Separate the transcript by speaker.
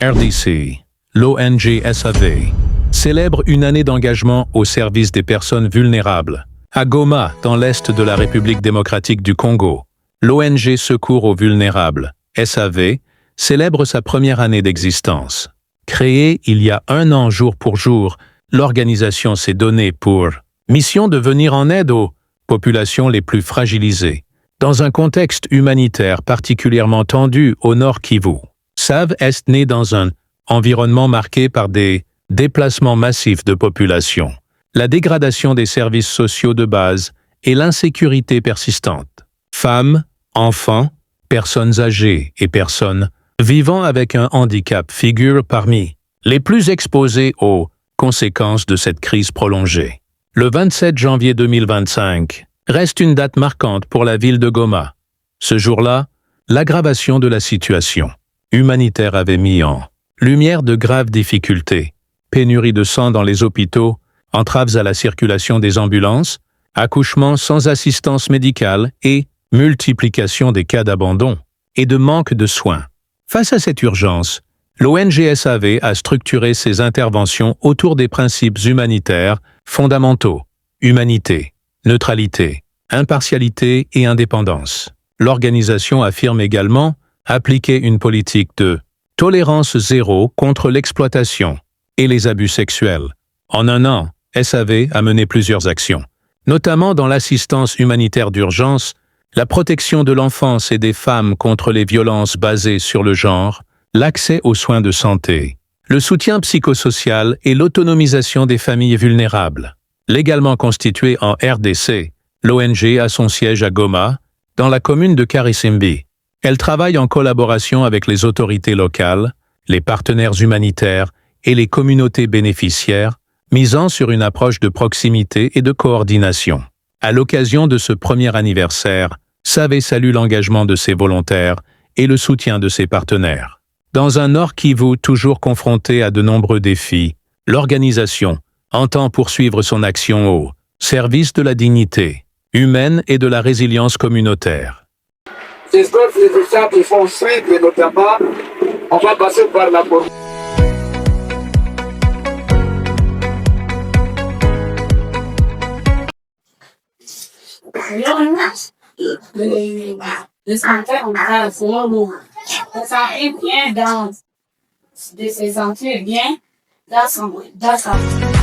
Speaker 1: RDC, l'ONG SAV, célèbre une année d'engagement au service des personnes vulnérables. À Goma, dans l'est de la République démocratique du Congo, l'ONG Secours aux vulnérables, SAV, célèbre sa première année d'existence. Créée il y a 1 an jour pour jour, l'organisation s'est donnée pour mission de venir en aide aux populations les plus fragilisées, dans un contexte humanitaire particulièrement tendu au Nord Kivu. SAV est né dans un environnement marqué par des déplacements massifs de population, la dégradation des services sociaux de base et l'insécurité persistante. Femmes, enfants, personnes âgées et personnes vivant avec un handicap figurent parmi les plus exposés aux conséquences de cette crise prolongée. Le 27 janvier 2025 reste une date marquante pour la ville de Goma. Ce jour-là, l'aggravation de la situation humanitaire avait mis en lumière de graves difficultés, pénurie de sang dans les hôpitaux, entraves à la circulation des ambulances, accouchements sans assistance médicale et multiplication des cas d'abandon et de manque de soins. Face à cette urgence, l'ONG SAV a structuré ses interventions autour des principes humanitaires fondamentaux: humanité, neutralité, impartialité et indépendance. L'organisation affirme également appliquer une politique de tolérance zéro contre l'exploitation et les abus sexuels. En 1 an, SAV a mené plusieurs actions, notamment dans l'assistance humanitaire d'urgence, la protection de l'enfance et des femmes contre les violences basées sur le genre, l'accès aux soins de santé, le soutien psychosocial et l'autonomisation des familles vulnérables. Légalement constituée en RDC, l'ONG a son siège à Goma, dans la commune de Karisimbi. Elle travaille en collaboration avec les autorités locales, les partenaires humanitaires et les communautés bénéficiaires, misant sur une approche de proximité et de coordination. À l'occasion de ce premier anniversaire, SAV salue l'engagement de ses volontaires et le soutien de ses partenaires. Dans un Nord Kivu toujours confronté à de nombreux défis, l'organisation entend poursuivre son action au service de la dignité humaine et de la résilience communautaire.
Speaker 2: J'espère que les étapes vont suivre, notamment, on va passer par la police.
Speaker 3: Le santé, on a un mot. On s'arrive bien de se sentir bien dans sa vie.